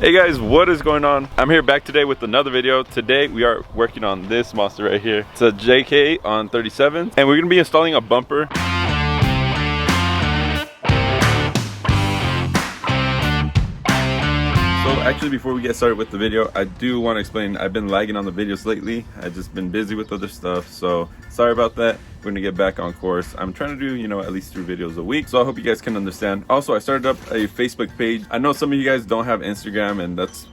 Hey guys, what is going on? I'm here back today with another video. Today we are working on this monster right here. It's a JK on 37, and we're gonna be installing a bumper. So actually, before we get started with the video, I do want to explain I've been lagging on the videos lately. I've just been busy with other stuff, so sorry about that. We're gonna get back on course. I'm trying to do, at least 2 videos a week, so I hope you guys can understand. Also, I started up a Facebook page. I know some of you guys don't have Instagram, and that's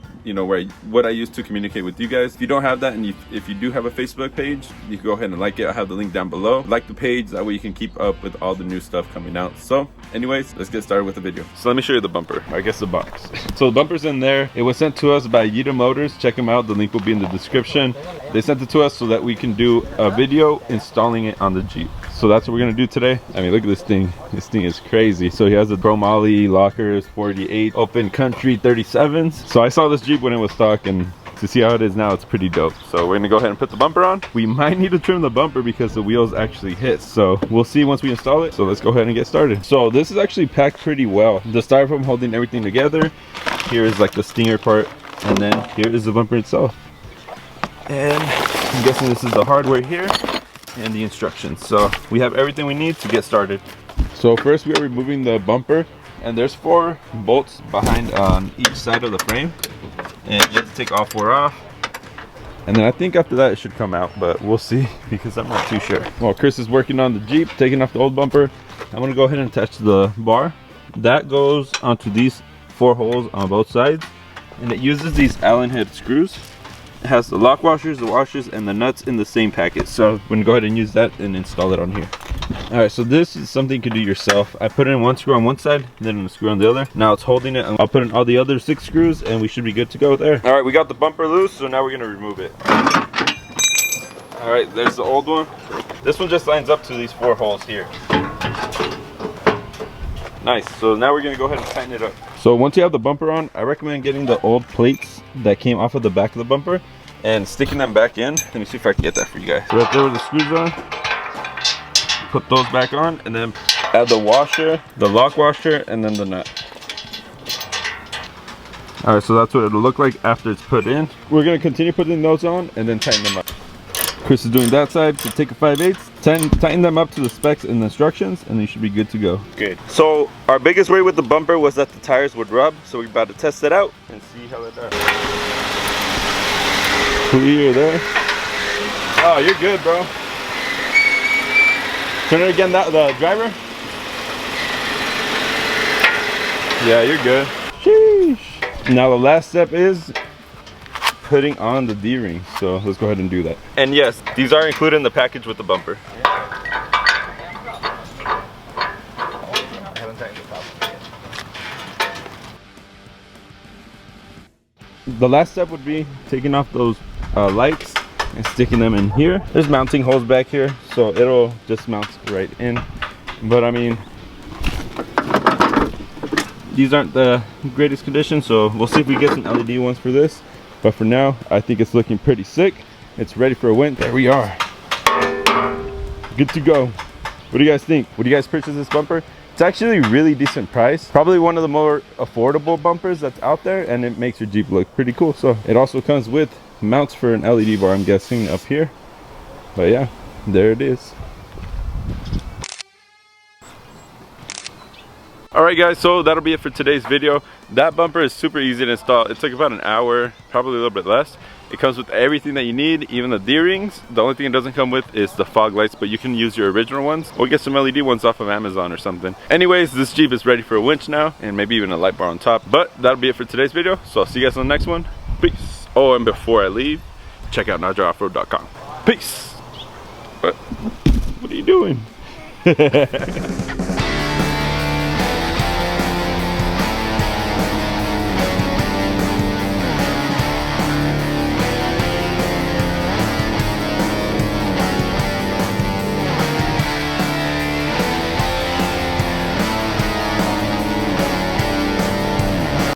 what I use to communicate with you guys. If you don't have that, and if you do have a Facebook page, you can go ahead and like it. I have the link down below. Like the page, that way you can keep up with all the new stuff coming out. So anyways, let's get started with the video. So let me show you the bumper, I guess the box. So the bumper's in there. It was sent to us by YitaMotors. Check them out, the link will be in the description. They sent it to us so that we can do a video installing it on the Jeep. So that's what we're gonna do today. I mean, look at this thing. This thing is crazy. So he has the chrome ollie, lockers, 48, open country 37s. So I saw this Jeep when it was stock, and to see how it is now, it's pretty dope. So we're gonna go ahead and put the bumper on. We might need to trim the bumper because the wheels actually hit. So we'll see once we install it. So let's go ahead and get started. So this is actually packed pretty well. The styrofoam holding everything together. Here is like the stinger part, and then here is the bumper itself. And I'm guessing this is the hardware here and the instructions. So we have everything we need to get started. So first we are removing the bumper, and there's 4 bolts behind on each side of the frame, and you have to take all 4 off, and then I think after that it should come out, but we'll see because I'm not too sure. While Chris is working on the Jeep, taking off the old bumper, I'm gonna go ahead and attach the bar that goes onto these 4 holes on both sides, and it uses these Allen head screws. It has the lock washers, the washers, and the nuts in the same packet. So we're gonna go ahead and use that and install it on here. All right, so this is something you can do yourself. I put in 1 screw on one side, then a screw on the other. Now it's holding it, and I'll put in all the other 6 screws, and we should be good to go there. All right, we got the bumper loose, so now we're gonna remove it. All right, there's the old one. This one just lines up to these 4 holes here. Nice, so now we're gonna go ahead and tighten it up. So once you have the bumper on, I recommend getting the old plates that came off of the back of the bumper and sticking them back in. Let me see if I can get that for you guys. So right there where the screws are, put those back on, and then add the washer, the lock washer, and then the nut. All right, so that's what it'll look like after it's put in. We're gonna continue putting those on and then tighten them up. Chris is doing that side, so take a 5/8, tighten them up to the specs and the instructions, and you should be good to go. Good. So our biggest worry with the bumper was that the tires would rub, so we're about to test it out and see how it does. Clear there. Oh, you're good, bro. Turn it again, the driver. Yeah, you're good. Sheesh. Now the last step is putting on the D-ring, so let's go ahead and do that. And yes, these are included in the package with the bumper. The last step would be taking off those lights and sticking them in here. There's mounting holes back here, so it'll just mount right in. But I mean, these aren't the greatest condition, so we'll see if we get some LED ones for this. But for now, I think it's looking pretty sick. It's ready for a win. There we are. Good to go. What do you guys think? Would you guys purchase this bumper? It's actually a really decent price. Probably one of the more affordable bumpers that's out there, and it makes your Jeep look pretty cool. So it also comes with mounts for an LED bar, I'm guessing, up here. But yeah, there it is. Alright guys, so that'll be it for today's video. That bumper is super easy to install. It took about an hour, probably a little bit less. It comes with everything that you need, even the D-rings. The only thing it doesn't come with is the fog lights, but you can use your original ones or get some LED ones off of Amazon or something. Anyways, this Jeep is ready for a winch now, and maybe even a light bar on top. But that'll be it for today's video, so I'll see you guys on the next one. Peace. Oh, and before I leave, check out NajarOffroad.com. Peace. What are you doing?